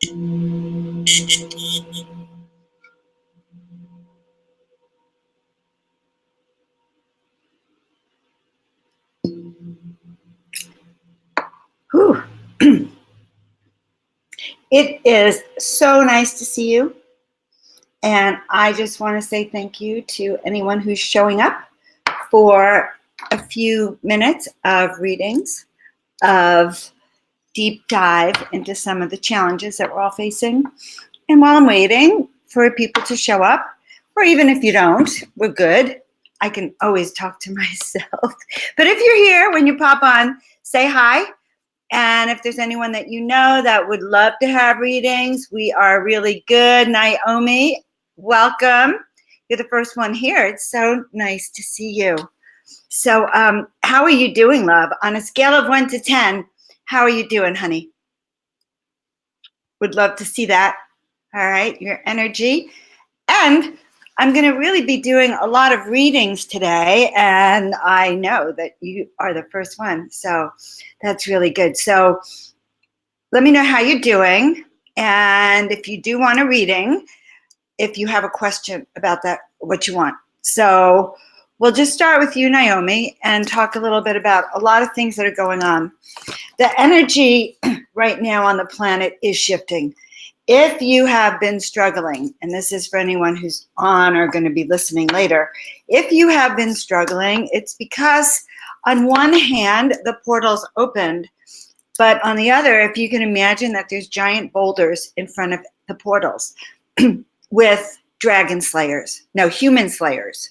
Whew. It is so nice to see you. And I just want to say thank you to anyone who's showing up for a few minutes of readings, of deep dive into some of the challenges that we're all facing. And while I'm waiting for people to show up, or even if you don't, we're good. I can always talk to myself. But if you're here, when you pop on, say hi. And if there's anyone that you know that would love to have readings, we are really good. Naomi, welcome. You're the first one here. It's so nice to see you. So how are you doing, love? On a scale of 1 to 10, how are you doing, honey? Would love to see that. All right, your energy. And I'm going to really be doing a lot of readings today, and I know that you are the first one, so that's really good. So let me know how you're doing, and if you do want a reading, if you have a question about that, what you want. So we'll just start with you, Naomi, and talk a little bit about a lot of things that are going on. The energy right now on the planet is shifting. If you have been struggling, and this is for anyone who's on or going to be listening later, if you have been struggling, it's because on one hand, the portal's opened, but on the other, if you can imagine that there's giant boulders in front of the portals with dragon slayers, no, human slayers.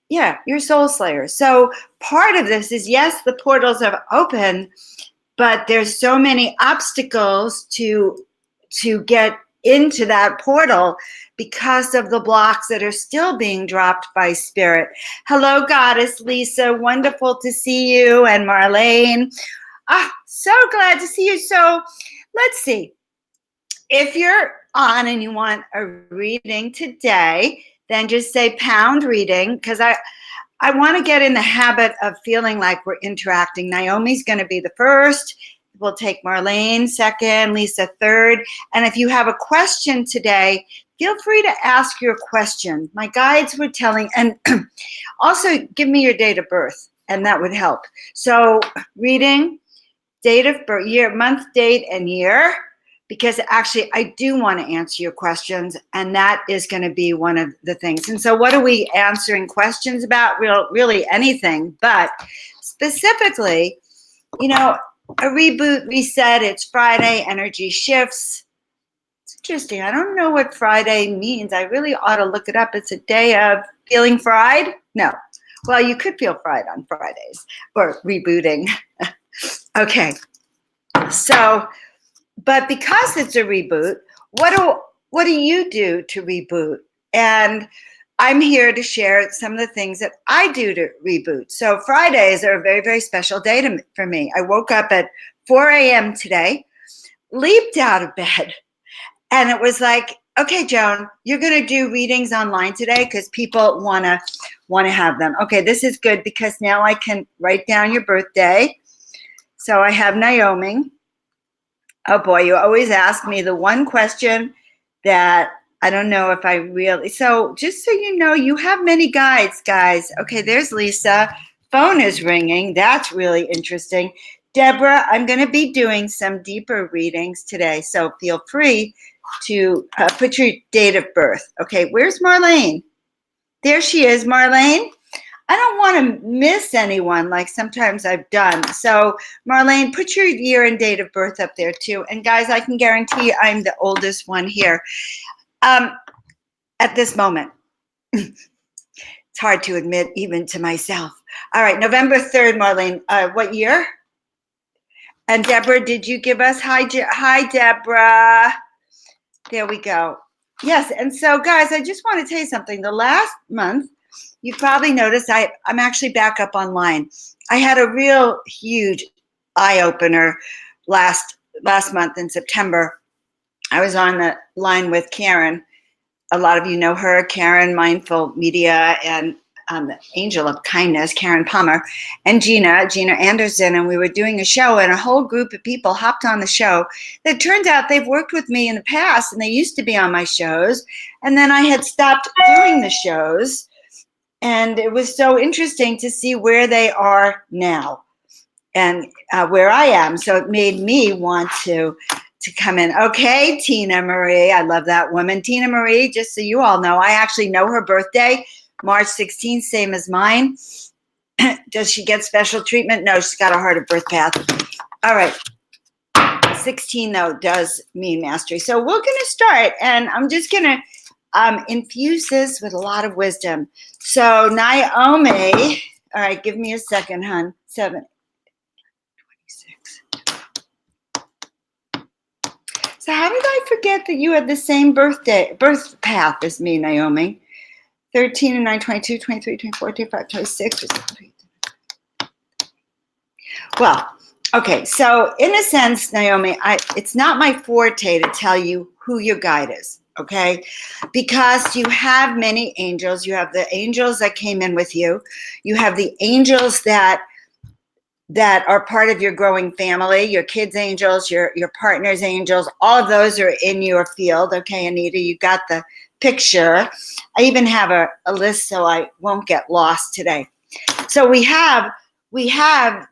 Yeah, you're soul slayers. So part of this is, yes, the portals have opened, but there's so many obstacles to get into that portal because of the blocks that are still being dropped by spirit. Hello, Goddess Lisa. Wonderful to see you. And Marlene. So glad to see you. So let's see. If you're on and you want a reading today, then just say pound reading, because I want to get in the habit of feeling like we're interacting. Naomi's going to be the first. We'll take Marlene second, Lisa third. And if you have a question today, feel free to ask your question. My guides were telling, and also give me your date of birth, and that would help. So reading, date of birth, year, month, date, and year, because actually I do want to answer your questions, and that is going to be one of the things. And so what are we answering questions about? Really anything, but specifically, a reboot, reset, it's Friday, energy shifts. It's interesting. I don't know what Friday means. I really ought to look it up. It's a day of feeling fried? No. Well, you could feel fried on Fridays, or rebooting. Okay. So, but because it's a reboot, what do you do to reboot? And I'm here to share some of the things that I do to reboot. So Fridays are a very, very special day for me. I woke up at 4 a.m. today, leaped out of bed, and it was like, okay, Joan, you're going to do readings online today because people want to have them. Okay, this is good because now I can write down your birthday. So I have Naomi. Oh boy, you always ask me the one question that I don't know if I really, so just so you know, you have many guides, guys. Okay, there's Lisa. Phone is ringing. That's really interesting. Deborah, I'm going to be doing some deeper readings today, so feel free to put your date of birth. Okay, where's Marlene? There she is, Marlene. I don't want to miss anyone like sometimes I've done. So Marlene, put your year and date of birth up there too. And guys, I can guarantee you I'm the oldest one here. At this moment. It's hard to admit even to myself. All right, November 3rd, Marlene. What year? And Deborah, did you give us hi, Deborah? There we go. Yes, and so guys, I just want to tell you something. The last month, you probably noticed I'm actually back up online. I had a real huge eye-opener last month in September. I was on the line with Karen. A lot of you know her, Karen, Mindful Media, and the angel of kindness, Karen Palmer, and Gina Anderson, and we were doing a show, and a whole group of people hopped on the show. That turned out they've worked with me in the past, and they used to be on my shows, and then I had stopped doing the shows, and it was so interesting to see where they are now and where I am. So it made me want to come in. Okay, Tina Marie, I love that woman. Tina Marie, just so you all know, I actually know her birthday, March 16th, same as mine. Does she get special treatment? No, she's got a harder birth path. All right. 16, though, does mean mastery. So we're going to start, and I'm just going to infuse this with a lot of wisdom. So Naomi, all right, give me a second, hon. 7, 26. So how did I forget that you had the same birth path as me, Naomi? 13 and 9, 22, 23, 24, 25, 26. Well, okay. So in a sense, Naomi, it's not my forte to tell you who your guide is, okay? Because you have many angels. You have the angels that came in with you. You have the angels that are part of your growing family, your kids' angels, your partner's angels. All of those are in your field. Okay, Anita, you got the picture. I even have a list so I won't get lost today. So we have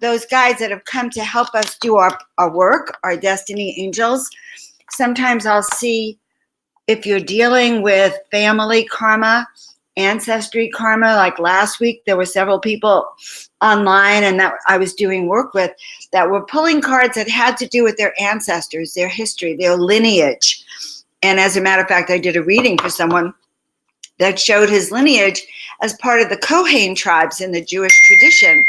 those guides that have come to help us do our work, our destiny angels. Sometimes I'll see if you're dealing with family karma, ancestry karma. Like last week, there were several people online and that I was doing work with that were pulling cards that had to do with their ancestors, their history, their lineage. And as a matter of fact, I did a reading for someone that showed his lineage as part of the Kohen tribes in the Jewish tradition.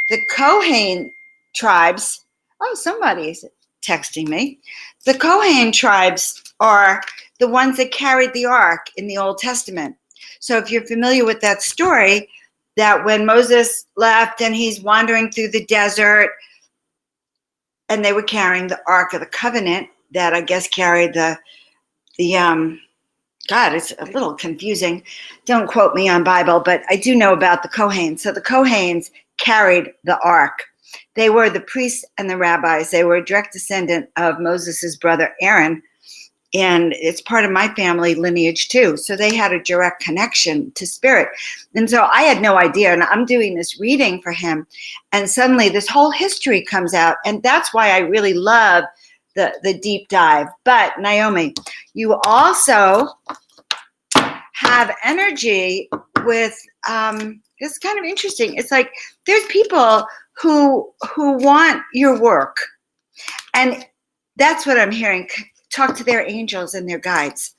The Kohen tribes, oh, somebody's texting me. The Kohen tribes are the ones that carried the ark in the Old Testament. So if you're familiar with that story, that when Moses left and he's wandering through the desert and they were carrying the Ark of the Covenant that I guess carried the God, it's a little confusing. Don't quote me on Bible, but I do know about the Kohanes. So the Kohanes carried the Ark. They were the priests and the rabbis. They were a direct descendant of Moses's brother Aaron. And it's part of my family lineage too. So they had a direct connection to spirit. And so I had no idea. And I'm doing this reading for him. And suddenly this whole history comes out. And that's why I really love the deep dive. But Naomi, you also have energy with, it's kind of interesting. It's like there's people who want your work. And that's what I'm hearing. Talk to their angels and their guides.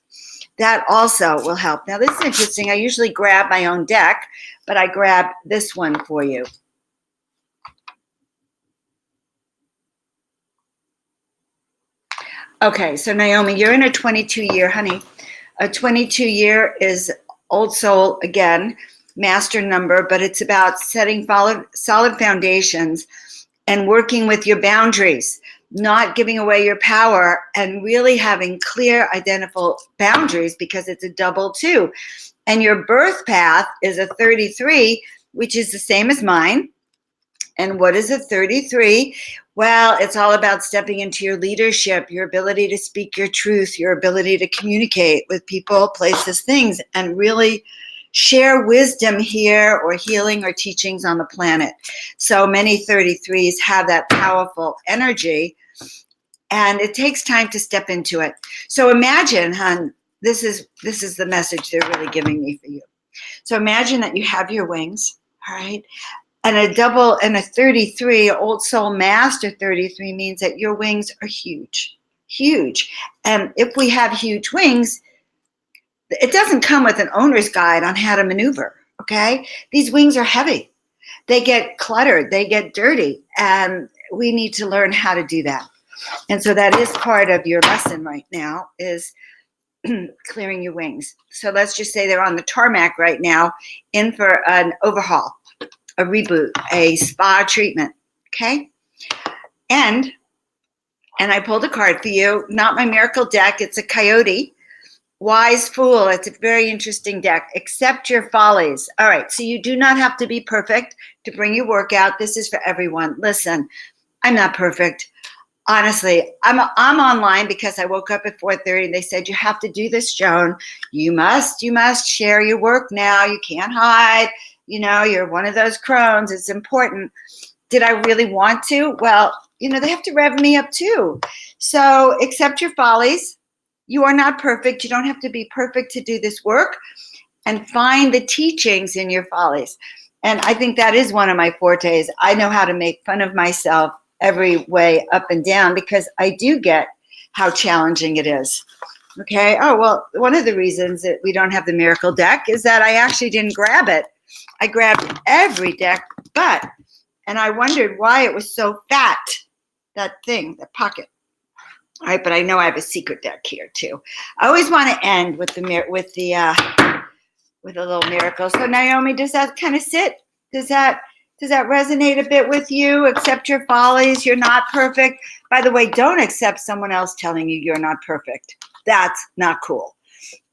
That also will help. Now, this is interesting. I usually grab my own deck, but I grabbed this one for you. Okay, so Naomi, you're in a 22-year, honey. A 22-year is old soul again, master number, but it's about setting solid foundations and working with your boundaries, not giving away your power, and really having clear, identifiable boundaries because it's a double 2. And your birth path is a 33, which is the same as mine. And what is a 33? Well, it's all about stepping into your leadership, your ability to speak your truth, your ability to communicate with people, places, things, and really share wisdom here or healing or teachings on the planet. So many 33s have that powerful energy, and it takes time to step into it. So imagine, hon, this is the message they're really giving me for you. So imagine that you have your wings, all right? And a double and a 33, old soul master 33 means that your wings are huge, huge. And if we have huge wings, it doesn't come with an owner's guide on how to maneuver, okay? These wings are heavy. They get cluttered, they get dirty, and we need to learn how to do that. And so that is part of your lesson right now is clearing your wings. So let's just say they're on the tarmac right now in for an overhaul, a reboot, a spa treatment, okay? And I pulled a card for you, not my miracle deck, it's a coyote. Wise Fool. It's a very interesting deck. Accept your follies. All right, so you do not have to be perfect to bring your workout. This is for everyone. Listen, I'm not perfect. Honestly, I'm online because I woke up at 4:30. They said, you have to do this, Joan. You must share your work now. You can't hide. You know, you're one of those crones. It's important. Did I really want to? Well, you know, they have to rev me up too. So accept your follies. You are not perfect. You don't have to be perfect to do this work, and find the teachings in your follies. And I think that is one of my fortes. I know how to make fun of myself every way up and down because I do get how challenging it is. Okay. Oh, well, one of the reasons that we don't have the miracle deck is that I actually didn't grab it. I grabbed every deck and I wondered why it was so fat, that thing, that pocket. All right, but I know I have a secret deck here too. I always want to end with a little miracle. So Naomi, does that kind of sit? Does that resonate a bit with you? Accept your follies. You're not perfect. By the way, don't accept someone else telling you you're not perfect. That's not cool.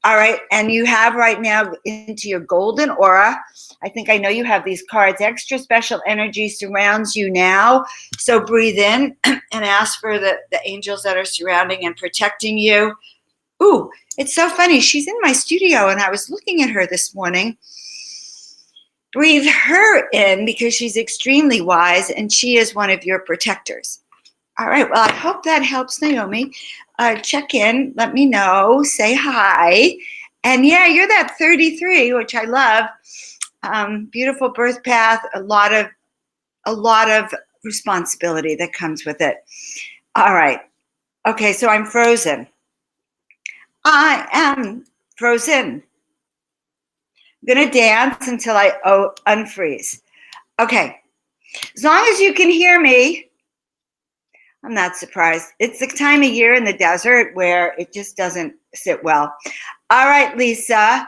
All right, and you have right now into your golden aura. I think I know you have these cards. Extra special energy surrounds you now. So breathe in and ask for the angels that are surrounding and protecting you. Ooh, it's so funny. She's in my studio and I was looking at her this morning. Breathe her in because she's extremely wise and she is one of your protectors. All right, well, I hope that helps, Naomi. Check in, let me know, say hi. And yeah, you're that 33, which I love. Beautiful birth path, a lot of responsibility that comes with it. All right. Okay, so I'm frozen. I am frozen. I'm going to dance until I unfreeze. Okay. As long as you can hear me, I'm not surprised. It's the time of year in the desert where it just doesn't sit well. All right, Lisa.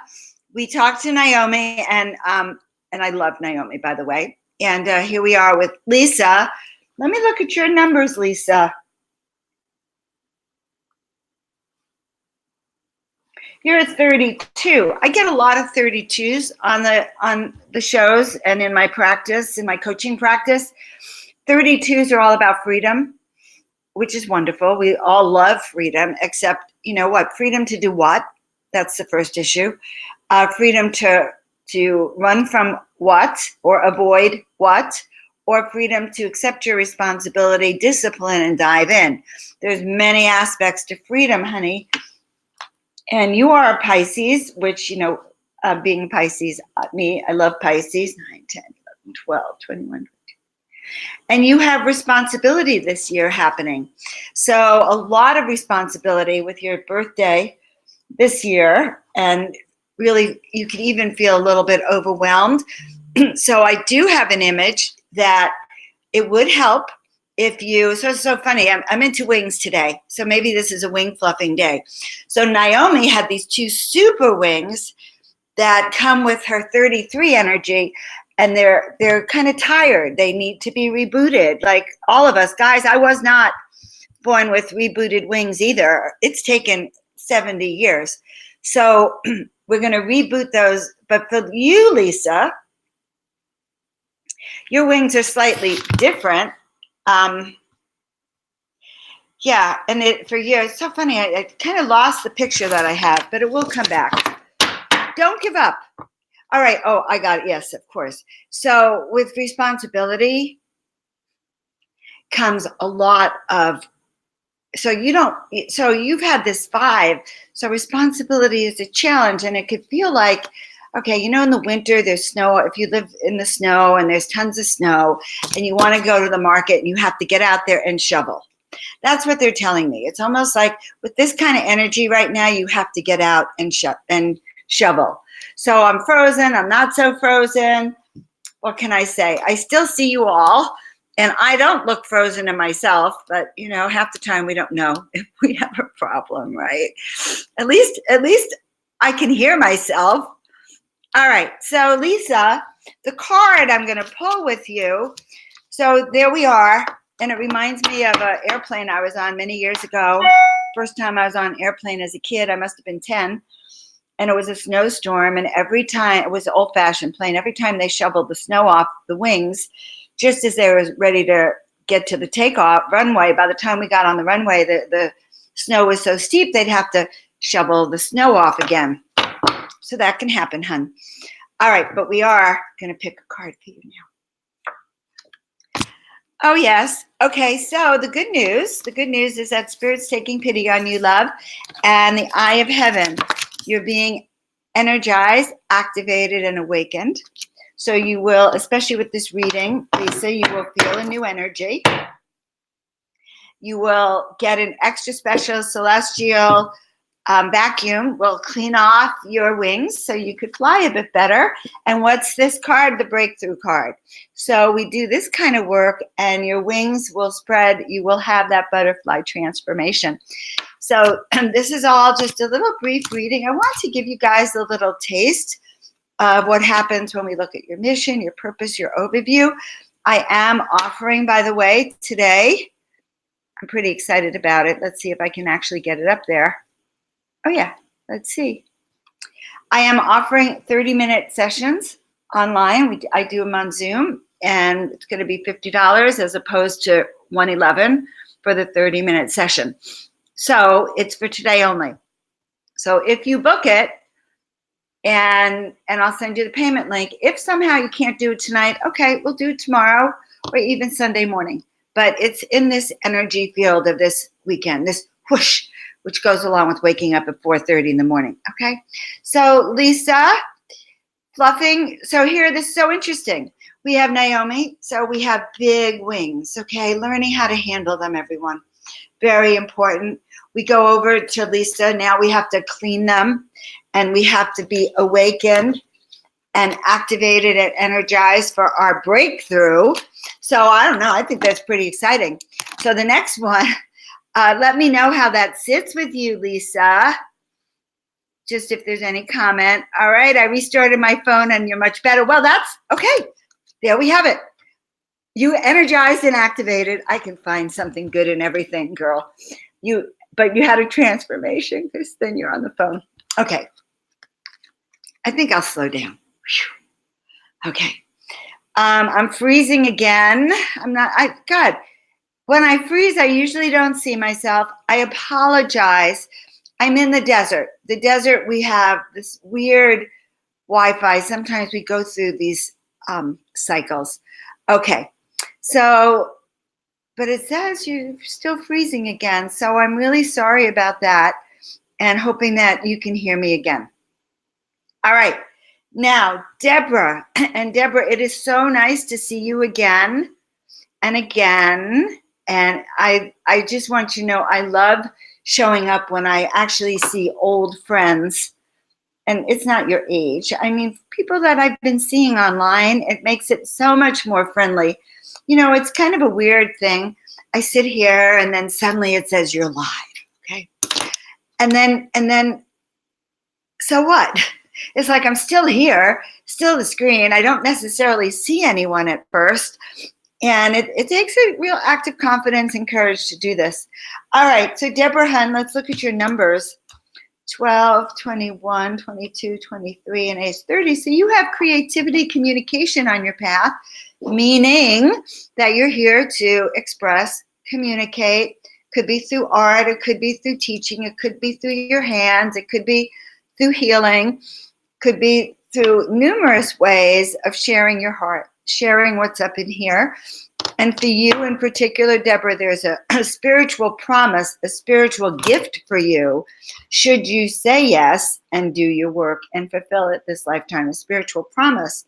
We talked to Naomi, and I love Naomi, by the way. And here we are with Lisa. Let me look at your numbers, Lisa. You're at 32. I get a lot of 32s on the shows and in my practice, in my coaching practice. 32s are all about freedom, which is wonderful. We all love freedom, except, you know what? Freedom to do what? That's the first issue. Freedom to run from what or avoid what, or freedom to accept your responsibility, discipline, and dive in. There's many aspects to freedom, honey. And you are a Pisces, which, you know, being Pisces, me, I love Pisces, 9, 10, 11, 12, 21, 22. And you have responsibility this year happening. So a lot of responsibility with your birthday this year. And really, you can even feel a little bit overwhelmed. So I do have an image that it would help if you, so it's so funny, I'm into wings today. So maybe this is a wing fluffing day. So Naomi had these two super wings that come with her 33 energy, and they're kind of tired. They need to be rebooted. Like all of us, guys, I was not born with rebooted wings either. It's taken 70 years. So we're going to reboot those. But for you, Lisa, your wings are slightly different. Yeah, and for you, it's so funny. I kind of lost the picture that I have, but it will come back. Don't give up. All right. Oh, I got it. Yes, of course. So with responsibility comes a lot of, so you've had this 5. So responsibility is a challenge, and it could feel like, okay, you know, in the winter, there's snow. If you live in the snow and there's tons of snow and you want to go to the market and you have to get out there and shovel. That's what they're telling me. It's almost like with this kind of energy right now, you have to get out and shovel. So I'm frozen. I'm not so frozen. What can I say? I still see you all, and I don't look frozen in myself, but, you know, half the time we don't know if we have a problem, right? At least I can hear myself. All right. So Lisa, the card I'm going to pull with you. So there we are. And it reminds me of an airplane I was on many years ago. first time I was on an airplane as a kid. I must have been 10. And it was a snowstorm. And every time, it was an old-fashioned plane, every time they shoveled the snow off the wings, just as they were ready to get to the takeoff runway, by the time we got on the runway, the snow was so steep, they'd have to shovel the snow off again. So that can happen, hun. All right, but we are going to pick a card for you now. Oh, yes. Okay, so the good news is that Spirit's taking pity on you, love, and the eye of heaven. You're being energized, activated, and awakened. So you will, especially with this reading, Lisa, you will feel a new energy. You will get an extra special celestial vacuum. Will clean off your wings so you could fly a bit better. And what's this card? The breakthrough card. So we do this kind of work and your wings will spread. You will have that butterfly transformation. So this is all just a little brief reading. I want to give you guys a little taste of what happens when we look at your mission, your purpose, your overview. I am offering, by the way, today, I'm pretty excited about it. Let's see if I can actually get it up there. Oh yeah, let's see. I am offering 30-minute sessions online. I do them on Zoom, and it's going to be $50 as opposed to $111 for the 30-minute session. So it's for today only. So if you book it, and I'll send you the payment link. If somehow you can't do it tonight, okay, we'll do it tomorrow or even Sunday morning. But it's in this energy field of this weekend, this whoosh, which goes along with waking up at 4:30 in the morning, okay? So Lisa, fluffing. So here, this is so interesting. We have Naomi, so we have big wings, okay? Learning how to handle them, everyone. Very important. We go over to Lisa. Now we have to clean them and we have to be awakened and activated and energized for our breakthrough. So I don't know. I think that's pretty exciting. So the next one, let me know how that sits with you, Lisa. Just if there's any comment. All right. I restarted my phone and you're much better. Well, that's okay. There we have it. You energized and activated. I can find something good in everything, girl. But you had a transformation because then you're on the phone. Okay. I think I'll slow down. Whew. Okay. I'm freezing again. God, when I freeze, I usually don't see myself. I apologize. I'm in the desert. The desert, we have this weird Wi-Fi. Sometimes we go through these cycles. Okay. So, but it says you're still freezing again. So I'm really sorry about that and hoping that you can hear me again. All right. Now, Deborah. And Deborah, it is so nice to see you again and again. And I just want you to know I love showing up when I actually see old friends. And it's not your age. I mean, people that I've been seeing online, it makes it so much more friendly. You know, it's kind of a weird thing. I sit here and then suddenly it says you're live, okay? And then, so what? It's like I'm still here, still the screen. I don't necessarily see anyone at first. And it takes a real act of confidence and courage to do this. All right, so Deborah Hun, let's look at your numbers. 12, 21, 22, 23, and age 30. So you have creativity, communication on your path, meaning that you're here to express, communicate. Could be through art, it could be through teaching, it could be through your hands, it could be through healing, could be through numerous ways of sharing your heart, sharing what's up in here. And for you in particular, Deborah, there's a spiritual promise, a spiritual gift for you, should you say yes and do your work and fulfill it this lifetime, a spiritual promise.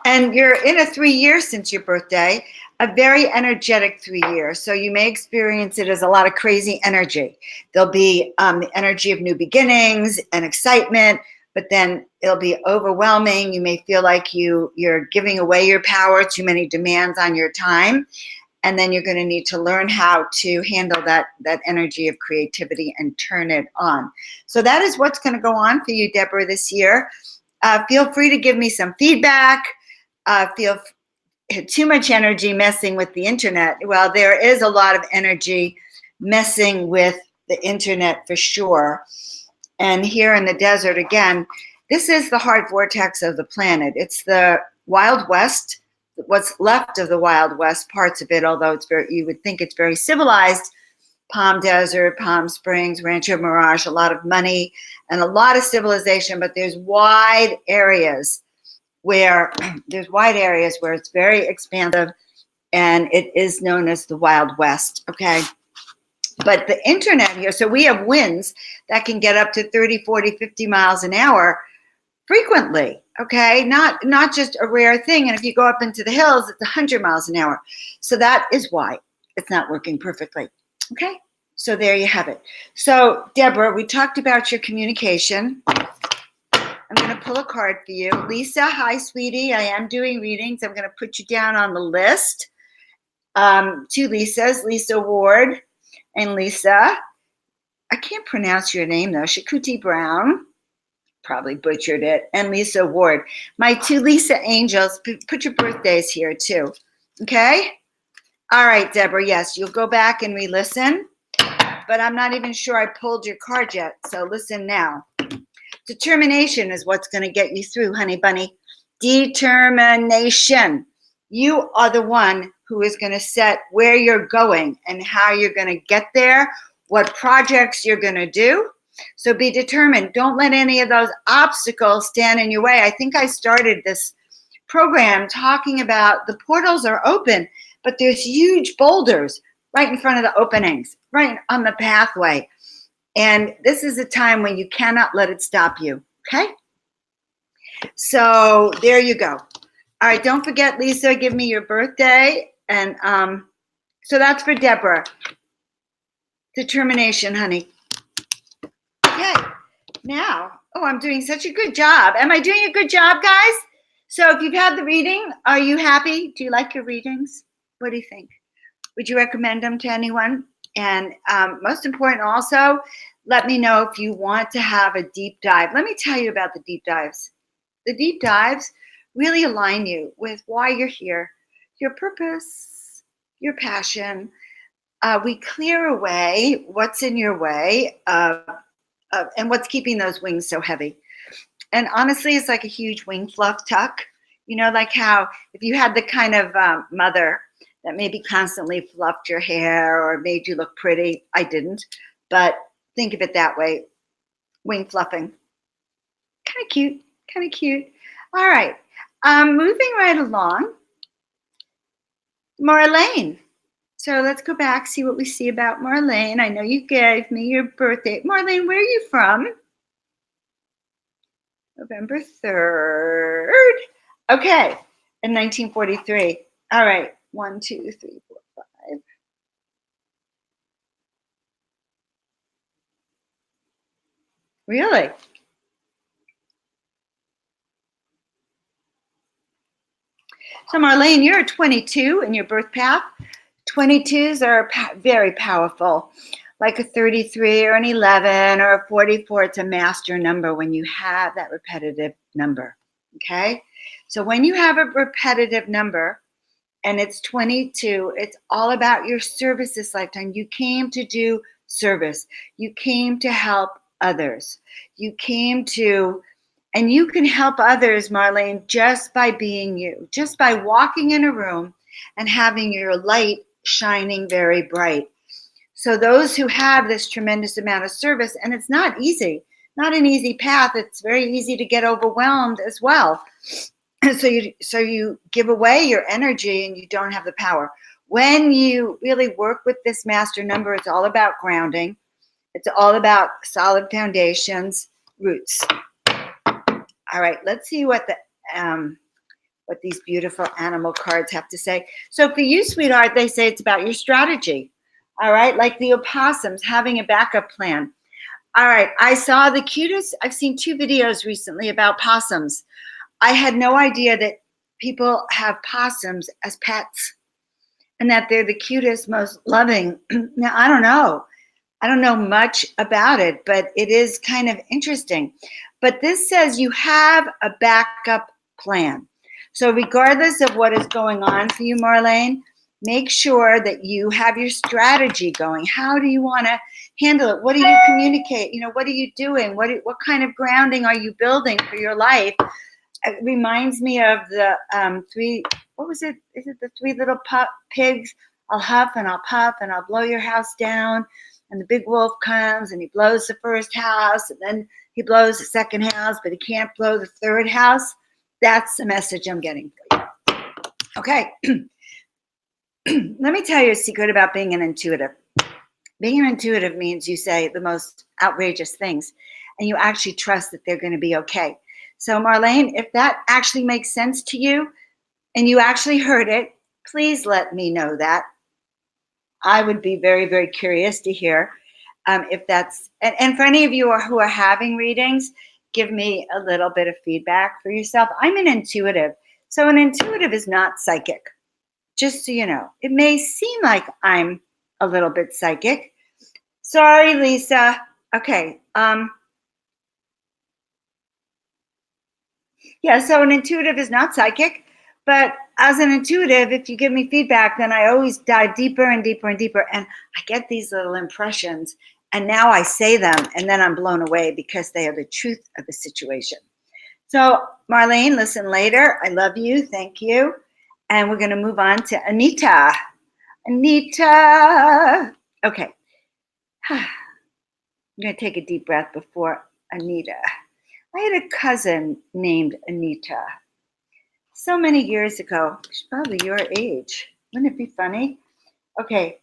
And you're in a 3 years since your birthday, a very energetic 3 years. So you may experience it as a lot of crazy energy. There'll be the energy of new beginnings and excitement, but then it'll be overwhelming. You may feel like you're giving away your power, too many demands on your time. And then you're going to need to learn how to handle that energy of creativity and turn it on. So that is what's going to go on for you, Deborah, this year. Feel free to give me some feedback. too much energy messing with the internet. Well, there is a lot of energy messing with the internet for sure. And here in the desert, again, this is the heart vortex of the planet. It's the Wild West, what's left of the Wild West, parts of it, although it's very, you would think it's very civilized. Palm Desert, Palm Springs, Rancho Mirage, a lot of money and a lot of civilization, but there's wide areas where it's very expansive, and it is known as the Wild West, okay? But the internet here, so we have winds that can get up to 30, 40, 50 miles an hour frequently, okay? Not just a rare thing, and if you go up into the hills, it's 100 miles an hour. So that is why it's not working perfectly, okay? So there you have it. So Deborah, we talked about your communication. I'm going to pull a card for you. Lisa, hi, sweetie. I am doing readings. I'm going to put you down on the list. Two Lisas, Lisa Ward and Lisa. I can't pronounce your name, though. Shakuti Brown. Probably butchered it. And Lisa Ward. My two Lisa angels. Put your birthdays here, too. Okay? All right, Deborah. Yes, you'll go back and re-listen. But I'm not even sure I pulled your card yet. So listen now. Determination is what's going to get you through, honey bunny. Determination. You are the one who is going to set where you're going and how you're going to get there, what projects you're going to do. So be determined. Don't let any of those obstacles stand in your way. I think I started this program talking about the portals are open, but there's huge boulders right in front of the openings, right on the pathway. And this is a time when you cannot let it stop you, okay? So there you go. All right, don't forget, Lisa, give me your birthday. And so that's for Deborah. Determination, honey. Okay, now, oh, I'm doing such a good job. Am I doing a good job, guys? So if you've had the reading, are you happy? Do you like your readings? What do you think? Would you recommend them to anyone? And most important also, let me know if you want to have a deep dive. Let me tell you about the deep dives. The deep dives really align you with why you're here, your purpose, your passion. We clear away what's in your way and what's keeping those wings so heavy. And honestly, it's like a huge wing fluff tuck. You know, like how if you had the kind of mother that maybe constantly fluffed your hair or made you look pretty. I didn't, but think of it that way. Wing fluffing. Kind of cute, kind of cute. All right, moving right along. Marlene. So let's go back, see what we see about Marlene. I know you gave me your birthday. Marlene, where are you from? November 3rd. Okay, in 1943. All right, 1, 2, 3, 4, 5. Really? So Marlene, you're a 22 in your birth path. 22s are very powerful, like a 33 or an 11 or a 44. It's a master number when you have that repetitive number, okay? So when you have a repetitive number and it's 22, it's all about your service this lifetime. You came to do service. You came to help others. You came to, and you can help others, Marlene, just by being you, just by walking in a room and having your light shining very bright. So those who have this tremendous amount of service, and it's not easy, not an easy path. It's very easy to get overwhelmed as well. So you give away your energy and you don't have the power. When you really work with this master number, it's all about grounding. It's all about solid foundations, roots. All right, let's see what these beautiful animal cards have to say. So for you, sweetheart, they say it's about your strategy. All right, like the opossums, having a backup plan. All right, I saw the cutest, I've seen 2 videos recently about possums. I had no idea that people have possums as pets and that they're the cutest, most loving. Now, I don't know. I don't know much about it, but it is kind of interesting. But this says you have a backup plan. So regardless of what is going on for you, Marlene, make sure that you have your strategy going. How do you want to handle it? What do you communicate? What are you doing? What kind of grounding are you building for your life? It reminds me of the what was it? Is it the three little pigs? I'll huff and I'll puff and I'll blow your house down. And the big wolf comes and he blows the first house and then he blows the second house, but he can't blow the third house. That's the message I'm getting for you. Okay. Let me tell you a secret about being an intuitive. Being an intuitive means you say the most outrageous things and you actually trust that they're going to be okay. So Marlene, if that actually makes sense to you and you actually heard it, please let me know that. I would be very, very curious to hear if that's, and for any of you who are having readings, give me a little bit of feedback for yourself. I'm an intuitive. So an intuitive is not psychic, just so you know. It may seem like I'm a little bit psychic. Sorry, Lisa. Okay. Yeah, so an intuitive is not psychic, but as an intuitive, if you give me feedback, then I always dive deeper and deeper and deeper, and I get these little impressions, and now I say them, and then I'm blown away because they are the truth of the situation. So, Marlene, listen later. I love you. Thank you. And we're going to move on to Anita. Anita. Okay. I'm going to take a deep breath before Anita. I had a cousin named Anita. So many years ago. She's probably your age. Wouldn't it be funny? Okay.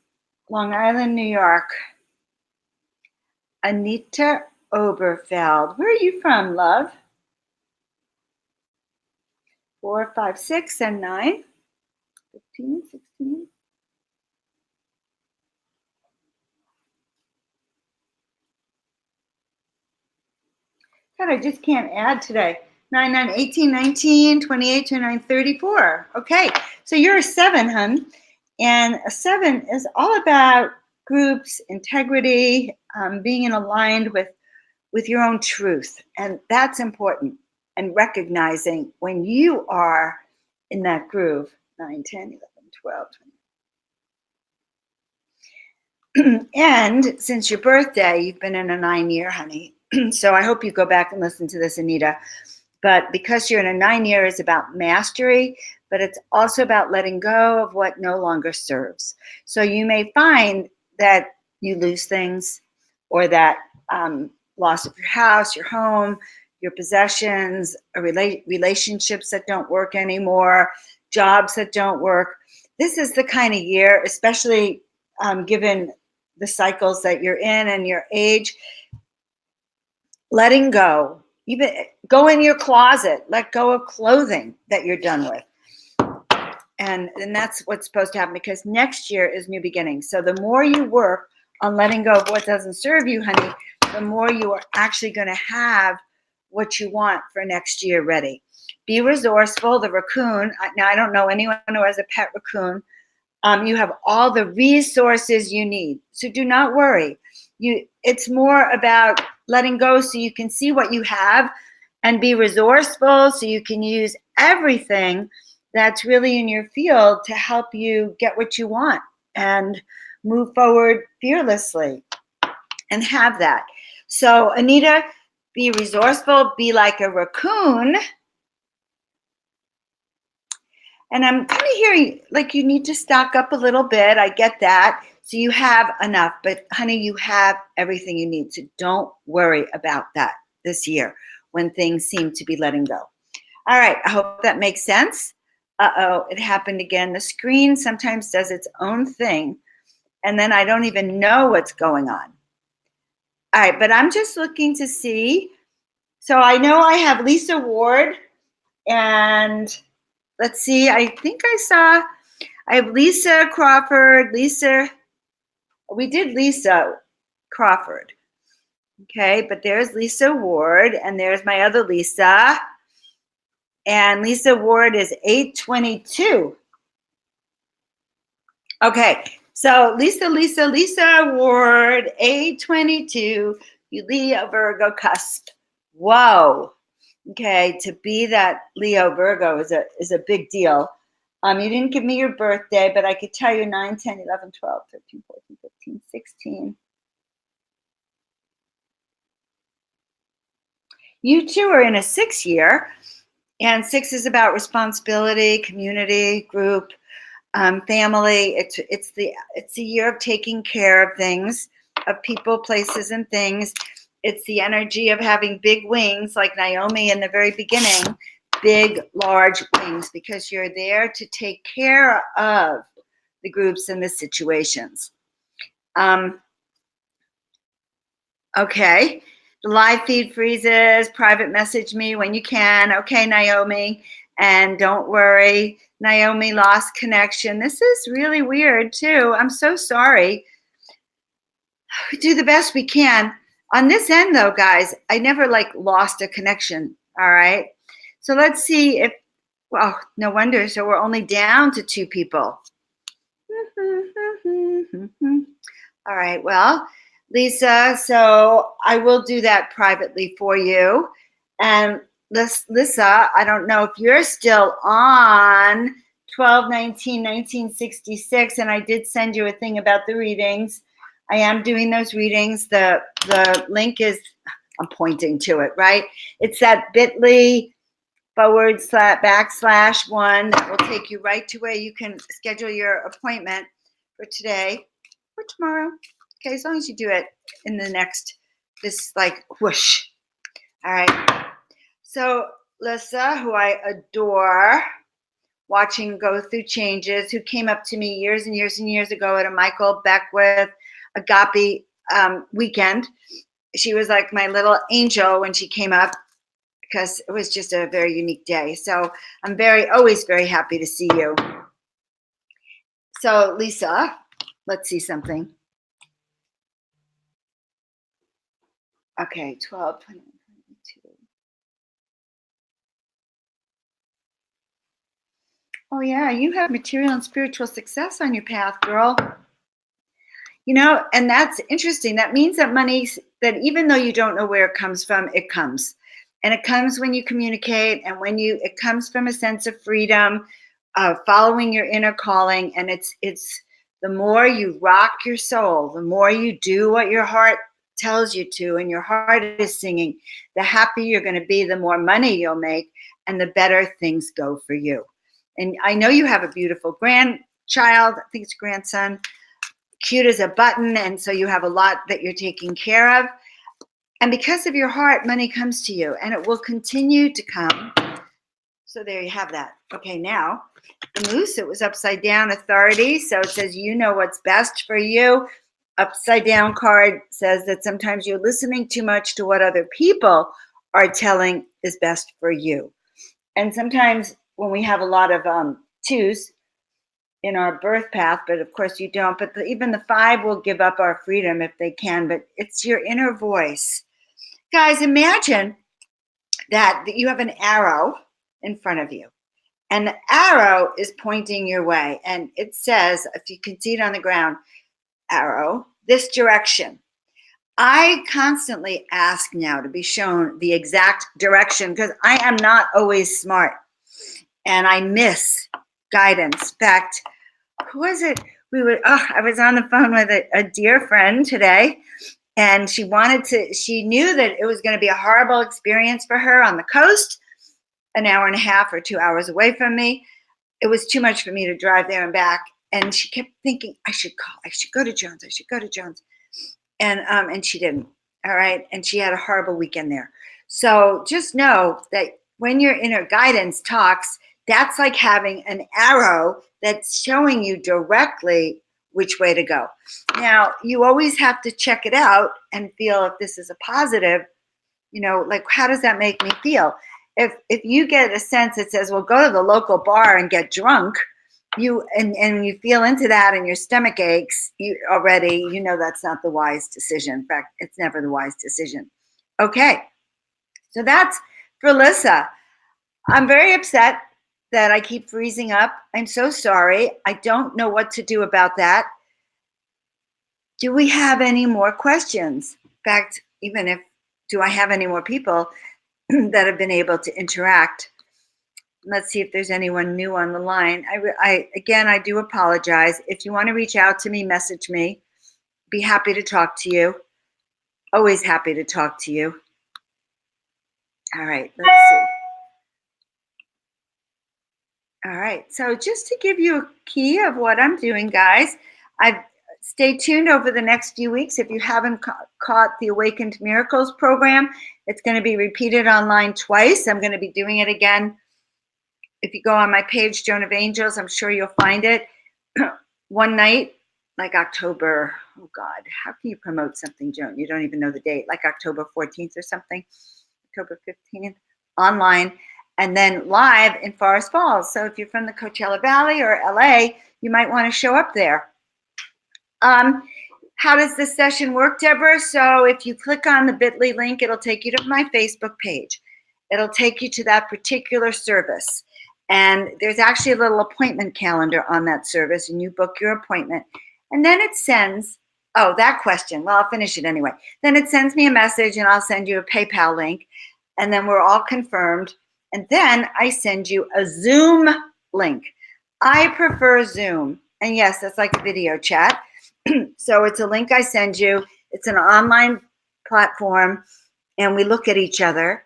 Long Island, New York. Anita Oberfeld. Where are you from, love? 4, 5, 6, and 9. 15, 16. God, I just can't add today. 9, 9, 18, 19, 28, 29, 34. Okay, so you're a 7, hun. And a 7 is all about groups, integrity, being aligned with your own truth. And that's important. And recognizing when you are in that groove. 9, 10, 11, 12, 20. And since your birthday, you've been in a 9-year, honey. So I hope you go back and listen to this, Anita. But because you're in a 9-year, it's about mastery, but it's also about letting go of what no longer serves. So you may find that you lose things, or that loss of your house, your home, your possessions, relationships that don't work anymore, jobs that don't work. This is the kind of year, especially given the cycles that you're in and your age, letting go. Even go in your closet, let go of clothing that you're done with. And that's what's supposed to happen, because next year is new beginnings. So the more you work on letting go of what doesn't serve you, honey, the more you are actually going to have what you want for next year ready. Be resourceful. The raccoon, now I don't know anyone who has a pet raccoon. You have all the resources you need. So do not worry. It's more about letting go so you can see what you have, and be resourceful so you can use everything that's really in your field to help you get what you want and move forward fearlessly and have that. So Anita, be resourceful, be like a raccoon. And I'm kind of hearing like you need to stock up a little bit. I get that. So you have enough, but honey, you have everything you need. So don't worry about that this year when things seem to be letting go. All right, I hope that makes sense. Uh-oh, it happened again. The screen sometimes does its own thing, and then I don't even know what's going on. All right, but I'm just looking to see. So I know I have Lisa Ward, and let's see, I think I have Lisa Crawford. We did Lisa Crawford. Okay, but there's Lisa Ward, and there's my other Lisa. And Lisa Ward is 822. Okay, so Lisa Ward, 822, you Leo Virgo cusp. Whoa, Okay, to be that Leo Virgo is a big deal. You didn't give me your birthday, but I could tell you 9, 10, 11, 12, 13, 14, 15, 16. You two are in a 6 year, and 6 is about responsibility, community, group, family. It's the year of taking care of things, of people, places, and things. It's the energy of having big wings, like Naomi in the very beginning, big, large wings, because you're there to take care of the groups and the situations. Okay. The live feed freezes. Private message me when you can. Okay, Naomi. And don't worry, Naomi lost connection. This is really weird, too. I'm so sorry. We do the best we can. On this end, though, guys, I never lost a connection. All right. So let's see if, well, no wonder. So we're only down to 2 people. All right. Well, Lisa, so I will do that privately for you. And Lisa, I don't know if you're still on 12/19/1966, and I did send you a thing about the readings. I am doing those readings. The link is, I'm pointing to it, right? It's that bit.ly/1 that will take you right to where you can schedule your appointment for today or tomorrow. Okay, as long as you do it in the next, this whoosh. All right. So Lissa, who I adore, watching go through changes, who came up to me years and years and years ago at a Michael Beckwith Agape weekend. She was like my little angel when she came up, because it was just a very unique day. So I'm always very happy to see you. So Lisa, let's see something. Okay, 12, 21, 22. Oh yeah, you have material and spiritual success on your path, girl. And that's interesting. That means that money, that even though you don't know where it comes from, it comes. And it comes when you communicate, and it comes from a sense of freedom, following your inner calling. And it's the more you rock your soul, the more you do what your heart tells you to, and your heart is singing, the happier you're going to be, the more money you'll make, and the better things go for you. And I know you have a beautiful grandchild. I think it's grandson, cute as a button, and so you have a lot that you're taking care of. And because of your heart, money comes to you, and it will continue to come. So there you have that. Okay, now the moose, it was upside down, authority. So it says, you know what's best for you. Upside down card says that sometimes you're listening too much to what other people are telling is best for you. And sometimes when we have a lot of twos in our birth path, but of course you don't, but even the 5 will give up our freedom if they can, but it's your inner voice. Guys, imagine that you have an arrow in front of you, and the arrow is pointing your way, and it says, if you can see it on the ground, arrow, this direction. I constantly ask now to be shown the exact direction, because I am not always smart, and I miss guidance. In fact, who was it? I was on the phone with a dear friend today, and she knew that it was going to be a horrible experience for her on the coast, an hour and a half or 2 hours away from me. It was too much for me to drive there and back. And she kept thinking, I should go to Jones. And she didn't. All right. And she had a horrible weekend there. So just know that when your inner guidance talks, that's like having an arrow that's showing you directly which way to go. Now, you always have to check it out and feel if this is a positive, how does that make me feel? If you get a sense that says, well, go to the local bar and get drunk, and you feel into that and your stomach aches, that's not the wise decision. In fact, it's never the wise decision. Okay, so that's for Lissa. I'm very upset that I keep freezing up. I'm so sorry. I don't know what to do about that. Do we have any more questions? In fact, do I have any more people that have been able to interact. Let's see if there's anyone new on the line. I do apologize. If you want to reach out to me, message me. Be happy to talk to you. Always happy to talk to you. All right, let's see. All right, so just to give you a key of what I'm doing, guys, stay tuned over the next few weeks. If you haven't caught the Awakened Miracles program, it's going to be repeated online twice. I'm going to be doing it again. If you go on my page, Joan of Angels, I'm sure you'll find it. One night, like October, oh God, how can you promote something, Joan? You don't even know the date, like October 14th or something, October 15th, online, and then live in Forest Falls. So if you're from the Coachella Valley or LA, you might want to show up there. How does this session work, Deborah? So if you click on the bit.ly link, it'll take you to my Facebook page. It'll take you to that particular service. And there's actually a little appointment calendar on that service, and you book your appointment. And then it sends, oh, that question. Well, I'll finish it anyway. Then it sends me a message, and I'll send you a PayPal link. And then we're all confirmed. And then I send you a Zoom link. I prefer Zoom. And yes, that's like a video chat. So it's a link I send you. It's an online platform, and we look at each other,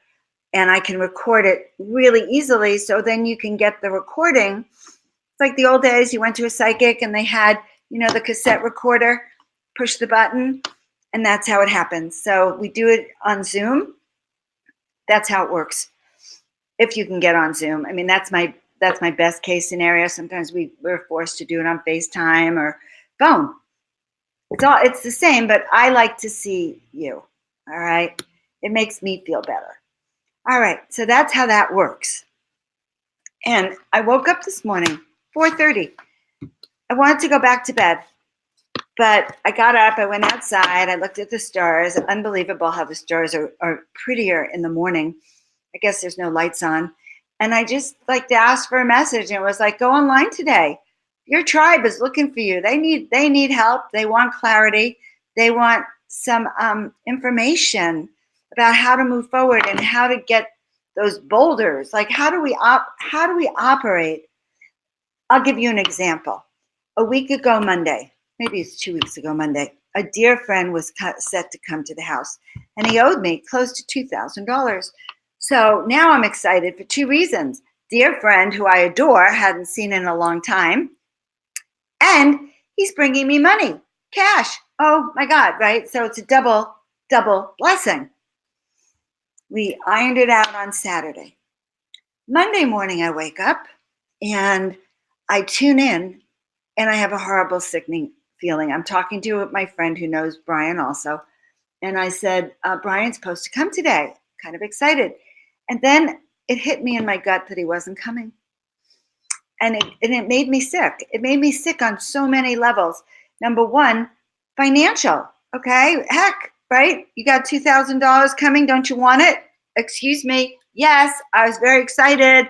and I can record it really easily. So then you can get the recording. It's like the old days, you went to a psychic and they had, the cassette recorder, push the button, and that's how it happens. So we do it on Zoom. That's how it works. If you can get on Zoom. I mean, that's my best case scenario. Sometimes we're forced to do it on FaceTime or phone. It's the same, but I like to see you. All right. It makes me feel better. All right. So that's how that works. And I woke up this morning, 4:30. I wanted to go back to bed, but I got up, I went outside, I looked at the stars. Unbelievable how the stars are prettier in the morning. I guess there's no lights on. And I just to ask for a message, and it was like, go online today. Your tribe is looking for you. They need help. They want clarity. They want some information about how to move forward and how to get those boulders. Like, how do we operate? I'll give you an example. A week ago Monday, maybe it's 2 weeks ago Monday, a dear friend was set to come to the house, and he owed me close to $2,000. So now I'm excited for two reasons. Dear friend who I adore, hadn't seen in a long time, and he's bringing me money, cash. Oh my God, right? So it's a double blessing. We ironed it out on Saturday. Monday morning, I wake up and I tune in, and I have a horrible, sickening feeling. I'm talking to my friend who knows Brian also. And I said, Brian's supposed to come today. Kind of excited. And then it hit me in my gut that he wasn't coming. And it made me sick. It made me sick on so many levels. Number one, financial. Okay, heck, right? You got $2,000 coming. Don't you want it? Excuse me. Yes, I was very excited.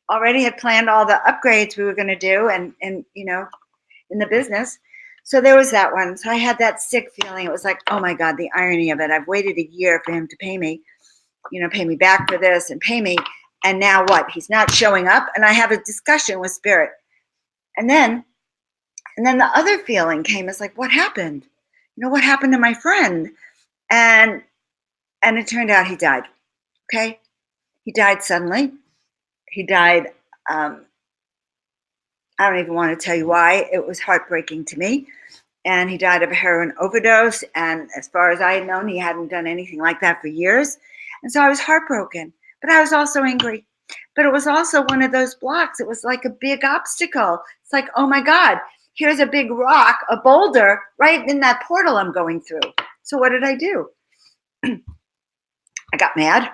Already had planned all the upgrades we were going to do, and in the business. So there was that one. So I had that sick feeling. It was like, oh my God, the irony of it. I've waited a year for him to pay me back for this and pay me. And now what? He's not showing up. And I have a discussion with Spirit. And then the other feeling came. It's like, what happened? What happened to my friend? And it turned out he died. Okay. He died suddenly. He died. I don't even want to tell you why. It was heartbreaking to me. And he died of a heroin overdose. And as far as I had known, he hadn't done anything like that for years. And so I was heartbroken, but I was also angry. But it was also one of those blocks. It was like a big obstacle. It's like, oh my God, here's a big rock, a boulder right in that portal I'm going through. So what did I do? I got mad,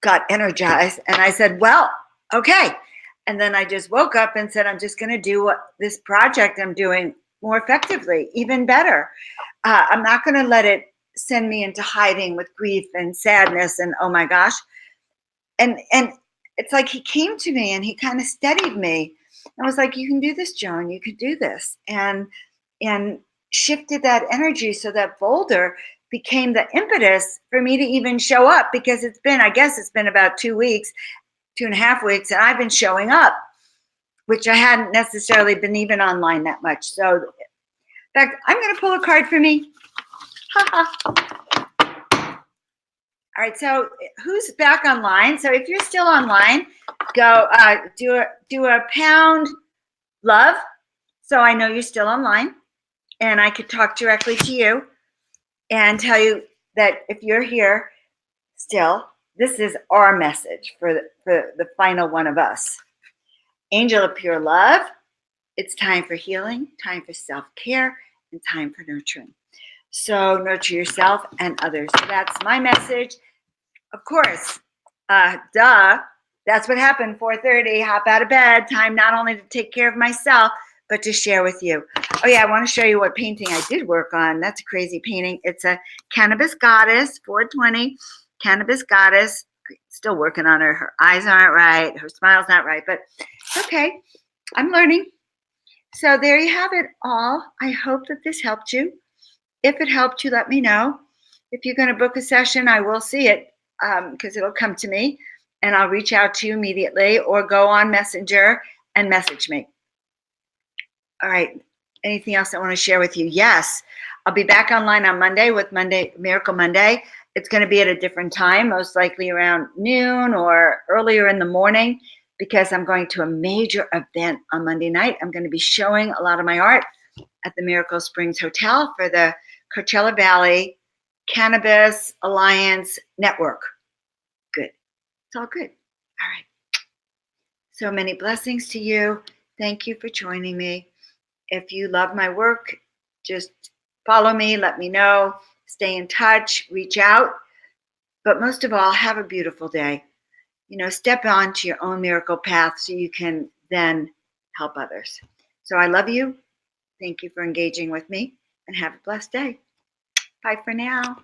got energized, and I said, well, okay. And then I just woke up and said, I'm just going to do this project I'm doing more effectively, even better. I'm not going to let it send me into hiding with grief and sadness and oh my gosh. And it's like he came to me and he kind of steadied me. I was like, you can do this, Joan. You could do this. And shifted that energy so that boulder became the impetus for me to even show up, because I guess it's been about 2 weeks, 2.5 weeks, and I've been showing up, which I hadn't necessarily been even online that much. So, in fact, I'm going to pull a card for me. All right, so who's back online? So if you're still online, go do a pound love, so I know you're still online, and I could talk directly to you and tell you that if you're here still, this is our message for the final one of us. Angel of pure love, it's time for healing, time for self-care, and time for nurturing. So nurture yourself and others. So that's my message. Of course, that's what happened. 4:30, hop out of bed. Time not only to take care of myself, but to share with you. Oh yeah, I want to show you what painting I did work on. That's a crazy painting. It's a cannabis goddess, 420, cannabis goddess. Still working on her. Her eyes aren't right. Her smile's not right, but it's okay. I'm learning. So there you have it all. I hope that this helped you. If it helped you, let me know. If you're going to book a session, I will see it, because it'll come to me, and I'll reach out to you immediately, or go on Messenger and message me. All right. Anything else I want to share with you? Yes. I'll be back online on Monday with Miracle Monday. It's going to be at a different time, most likely around noon or earlier in the morning, because I'm going to a major event on Monday night. I'm going to be showing a lot of my art at the Miracle Springs Hotel for the Coachella Valley Cannabis Alliance Network. Good. It's all good. All right. So many blessings to you. Thank you for joining me. If you love my work, just follow me, let me know, stay in touch, reach out. But most of all, have a beautiful day. Step onto your own miracle path so you can then help others. So I love you. Thank you for engaging with me, and have a blessed day. Bye for now.